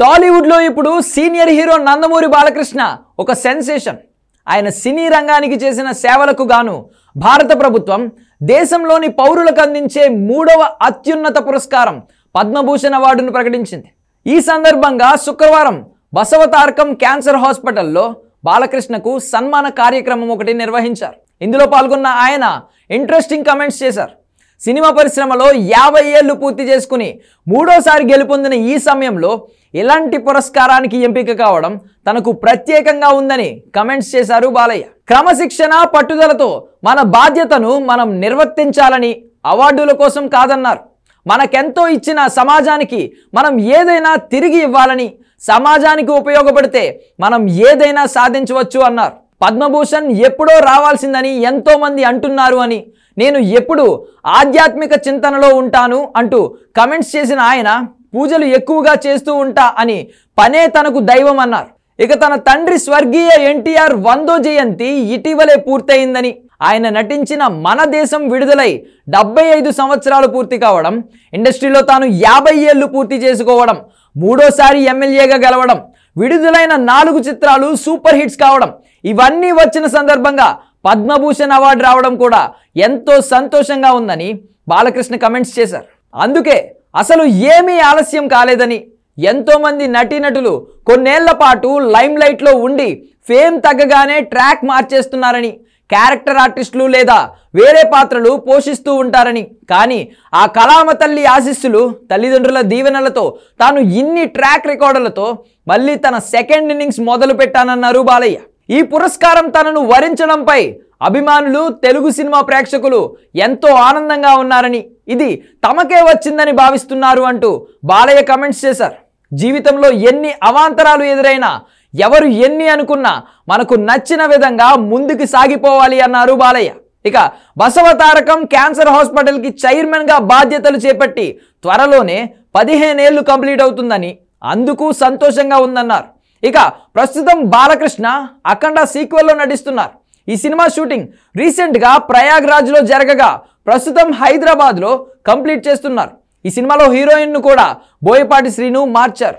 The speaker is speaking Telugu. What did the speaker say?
టాలీవుడ్ లో ఇప్పుడు సీనియర్ హీరో నందమూరి బాలకృష్ణ ఒక సెన్సేషన్. ఆయన సినీ రంగానికి చేసిన సేవలకు గాను భారత ప్రభుత్వం దేశంలోని పౌరులకు అందించే 3వ అత్యున్నత పురస్కారం పద్మభూషణ్ అవార్డును ప్రకటించింది. ఈ సందర్భంగా శుక్రవారం బసవతారకం క్యాన్సర్ హాస్పిటల్లో బాలకృష్ణకు సన్మాన కార్యక్రమం ఒకటి నిర్వహించారు. ఇందులో పాల్గొన్న ఆయన ఇంట్రెస్టింగ్ కమెంట్స్ చేశారు. సినిమా పరిశ్రమలో 50 ఏళ్లు పూర్తి చేసుకుని 3వసారి గెలుపొందిన ఈ సమయంలో ఇలాంటి పురస్కారానికి ఎంపిక కావడం తనకు ప్రత్యేకంగా ఉందని కమెంట్స్ చేశారు బాలయ్య. క్రమశిక్షణ పట్టుదలతో మన బాధ్యతను మనం నిర్వర్తించాలని, అవార్డుల కోసం కాదన్నారు. మనకెంతో ఇచ్చిన సమాజానికి మనం ఏదైనా తిరిగి ఇవ్వాలని, సమాజానికి ఉపయోగపడితే మనం ఏదైనా సాధించవచ్చు అన్నారు. పద్మభూషణ్ ఎప్పుడో రావాల్సిందని ఎంతో మంది అంటున్నారు అని, నేను ఎప్పుడు ఆధ్యాత్మిక చింతనలో ఉంటాను అంటూ కమెంట్స్ చేసిన ఆయన పూజలు ఎక్కువగా చేస్తూ ఉంటా అని, పనే తనకు దైవం అన్నారు. ఇక తన తండ్రి స్వర్గీయ ఎన్టీఆర్ 100వ జయంతి ఇటీవలే పూర్తయిందని, ఆయన నటించిన మన దేశం విడుదలై 75 సంవత్సరాలు పూర్తి కావడం, ఇండస్ట్రీలో తాను 50 ఏళ్లు పూర్తి చేసుకోవడం, 3వసారి ఎమ్మెల్యేగా గెలవడం, విడుదలైన 4 చిత్రాలు సూపర్ హిట్స్ కావడం, ఇవన్నీ వచ్చిన సందర్భంగా పద్మభూషణ్ అవార్డు రావడం కూడా ఎంతో సంతోషంగా ఉందని బాలకృష్ణ కమెంట్స్ చేశారు. అందుకే అసలు ఏమీ ఆలస్యం కాలేదని, ఎంతోమంది నటీనటులు కొన్నేళ్ల పాటు లైమ్ లైట్లో ఉండి ఫేమ్ తగ్గగానే ట్రాక్ మార్చేస్తున్నారని, క్యారెక్టర్ ఆర్టిస్టులు లేదా వేరే పాత్రలు పోషిస్తూ ఉంటారని, కానీ ఆ కళామ తల్లి ఆశీస్సులు, తల్లిదండ్రుల దీవెనలతో తాను ఇన్ని ట్రాక్ రికార్డులతో మళ్ళీ తన సెకండ్ ఇన్నింగ్స్ మొదలు పెట్టానన్నారు బాలయ్య. ఈ పురస్కారం తనను వరించడంపై అభిమానులు, తెలుగు సినిమా ప్రేక్షకులు ఎంతో ఆనందంగా ఉన్నారని, ఇది తమకే వచ్చిందని భావిస్తున్నారు అంటూ బాలయ్య కమెంట్స్ చేశారు. జీవితంలో ఎన్ని అవాంతరాలు ఎదురైనా, ఎవరు ఎన్ని అనుకున్నా మనకు నచ్చిన విధంగా ముందుకు సాగిపోవాలి అన్నారు బాలయ్య. ఇక బసవతారకం క్యాన్సర్ హాస్పిటల్కి చైర్మన్గా బాధ్యతలు చేపట్టి త్వరలోనే 15 ఏళ్లు కంప్లీట్ అవుతుందని, అందుకు సంతోషంగా ఉందన్నారు. ఇక ప్రస్తుతం బాలకృష్ణ అఖండ సీక్వెల్లో నటిస్తున్నారు. ఈ సినిమా షూటింగ్ రీసెంట్గా ప్రయాగ్రాజ్లో జరగగా ప్రస్తుతం హైదరాబాద్లో కంప్లీట్ చేస్తున్నారు. ఈ సినిమాలో హీరోయిన్ను కూడా బోయపాటి శ్రీను మార్చారు.